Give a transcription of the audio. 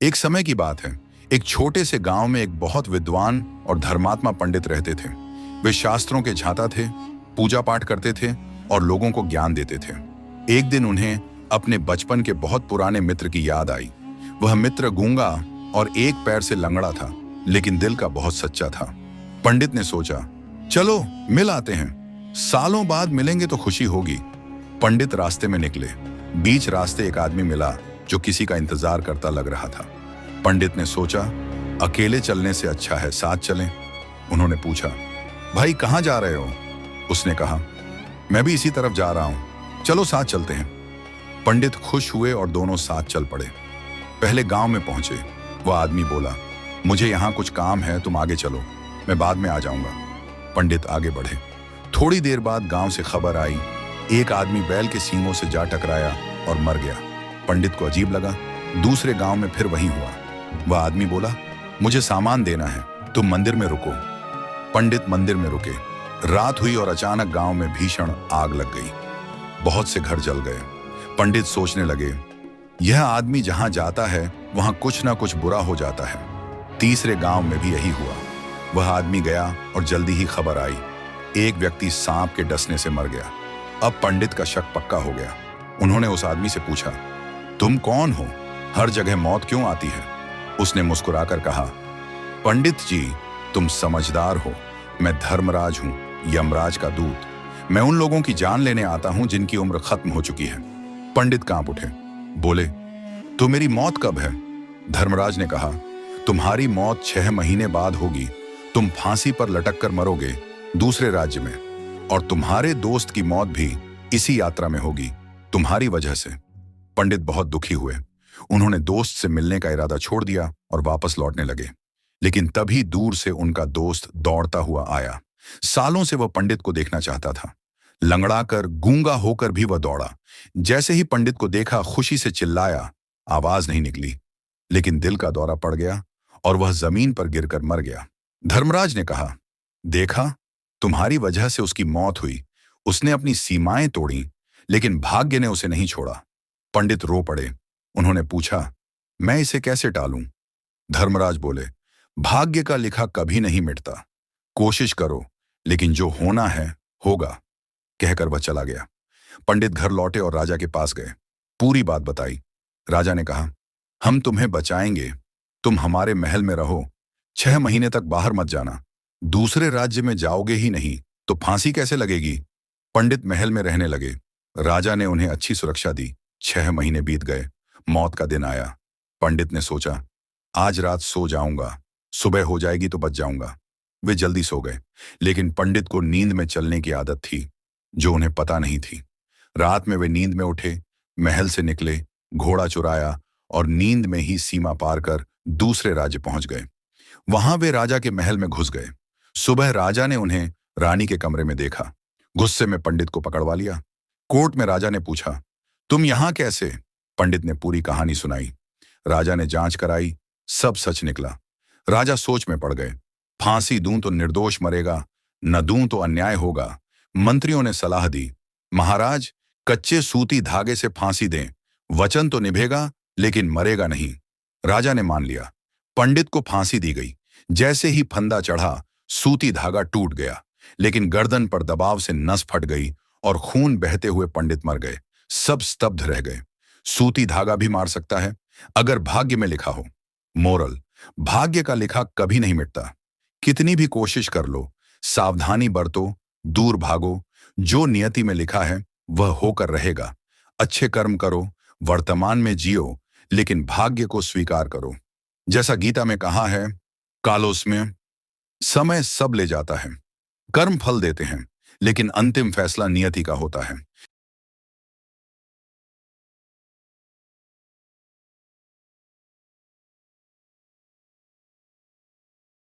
एक समय की बात है। एक छोटे से गांव में एक बहुत विद्वान और धर्मात्मा पंडित रहते थे। वे शास्त्रों के झाता थे, पूजा पाठ करते थे और लोगों को ज्ञान देते थे। एक दिन उन्हें अपने बचपन के बहुत पुराने मित्र की याद आई। वह मित्र गूंगा और एक पैर से लंगड़ा था, लेकिन दिल का बहुत सच्चा था। पंडित ने सोचा, चलो मिल आते हैं, सालों बाद मिलेंगे तो खुशी होगी। पंडित रास्ते में निकले। बीच रास्ते एक आदमी मिला जो किसी का इंतजार करता लग रहा था। पंडित ने सोचा, अकेले चलने से अच्छा है साथ चलें। उन्होंने पूछा, भाई कहाँ जा रहे हो? उसने कहा, मैं भी इसी तरफ जा रहा हूं, चलो साथ चलते हैं। पंडित खुश हुए और दोनों साथ चल पड़े। पहले गांव में पहुंचे। वह आदमी बोला, मुझे यहां कुछ काम है, तुम आगे चलो, मैं बाद में आ जाऊंगा। पंडित आगे बढ़े। थोड़ी देर बाद गांव से खबर आई, एक आदमी बैल के सींगों से जा टकराया और मर गया। पंडित को अजीब लगा। दूसरे गांव में फिर वही हुआ। वह आदमी बोला, मुझे सामान देना है, तुम मंदिर में रुको। पंडित मंदिर में रुके। रात हुई और अचानक गांव में भीषण आग लग गई। बहुत से घर जल गए। पंडित सोचने लगे, यह आदमी जहां जाता है वहां कुछ ना कुछ बुरा हो जाता है। तीसरे गांव में भी यही हुआ। वह आदमी गया और जल्दी ही खबर आई, एक व्यक्ति सांप के डसने से मर गया। अब पंडित का शक पक्का हो गया। उन्होंने उस आदमी से पूछा, तुम कौन हो? हर जगह मौत क्यों आती है? उसने मुस्कुराकर कहा, पंडित जी, तुम समझदार हो, मैं धर्मराज हूं, यमराज का दूत। मैं उन लोगों की जान लेने आता हूं जिनकी उम्र खत्म हो चुकी है। पंडित कांप उठे, बोले, तो मेरी मौत कब है? धर्मराज ने कहा, तुम्हारी मौत 6 महीने बाद होगी। तुम फांसी पर लटक कर मरोगे दूसरे राज्य में, और तुम्हारे दोस्त की मौत भी इसी यात्रा में होगी, तुम्हारी वजह से। पंडित बहुत दुखी हुए। उन्होंने दोस्त से मिलने का इरादा छोड़ दिया और वापस लौटने लगे। लेकिन तभी दूर से उनका दोस्त दौड़ता हुआ आया। सालों से वह पंडित को देखना चाहता था। लंगड़ाकर, गूंगा होकर भी वह दौड़ा। जैसे ही पंडित को देखा, खुशी से चिल्लाया। आवाज नहीं निकली, लेकिन दिल का दौरा पड़ गया और वह जमीन पर गिरकर मर गया। धर्मराज ने कहा, देखा, तुम्हारी वजह से उसकी मौत हुई। उसने अपनी सीमाएं तोड़ी, लेकिन भाग्य ने उसे नहीं छोड़ा। पंडित रो पड़े। उन्होंने पूछा, मैं इसे कैसे टालूं? धर्मराज बोले, भाग्य का लिखा कभी नहीं मिटता। कोशिश करो, लेकिन जो होना है होगा। कहकर वह चला गया। पंडित घर लौटे और राजा के पास गए। पूरी बात बताई। राजा ने कहा, हम तुम्हें बचाएंगे, तुम हमारे महल में रहो, 6 महीने तक बाहर मत जाना। दूसरे राज्य में जाओगे ही नहीं तो फांसी कैसे लगेगी? पंडित महल में रहने लगे। राजा ने उन्हें अच्छी सुरक्षा दी। 6 महीने बीत गए। मौत का दिन आया। पंडित ने सोचा, आज रात सो जाऊंगा, सुबह हो जाएगी तो बच जाऊंगा। वे जल्दी सो गए। लेकिन पंडित को नींद में चलने की आदत थी, जो उन्हें पता नहीं थी। रात में वे नींद में उठे, महल से निकले, घोड़ा चुराया और नींद में ही सीमा पार कर दूसरे राज्य पहुंच गए। वहां वे राजा के महल में घुस गए। सुबह राजा ने उन्हें रानी के कमरे में देखा। गुस्से में पंडित को पकड़वा लिया। कोर्ट में राजा ने पूछा, तुम यहां कैसे? पंडित ने पूरी कहानी सुनाई। राजा ने जांच कराई, सब सच निकला। राजा सोच में पड़ गए। फांसी दूं तो निर्दोष मरेगा, न दूं तो अन्याय होगा। मंत्रियों ने सलाह दी, महाराज, कच्चे सूती धागे से फांसी दें, वचन तो निभेगा लेकिन मरेगा नहीं। राजा ने मान लिया। पंडित को फांसी दी गई। जैसे ही फंदा चढ़ा, सूती धागा टूट गया, लेकिन गर्दन पर दबाव से नस फट गई और खून बहते हुए पंडित मर गए। सब स्तब्ध रह गए। सूती धागा भी मार सकता है, अगर भाग्य में लिखा हो। मोरल, भाग्य का लिखा कभी नहीं मिटता। कितनी भी कोशिश कर लो, सावधानी बरतो, दूर भागो, जो नियति में लिखा है वह होकर रहेगा। अच्छे कर्म करो, वर्तमान में जियो, लेकिन भाग्य को स्वीकार करो। जैसा गीता में कहा है, कालोस्म्य, समय सब ले जाता है। कर्म फल देते हैं, लेकिन अंतिम फैसला नियति का होता है।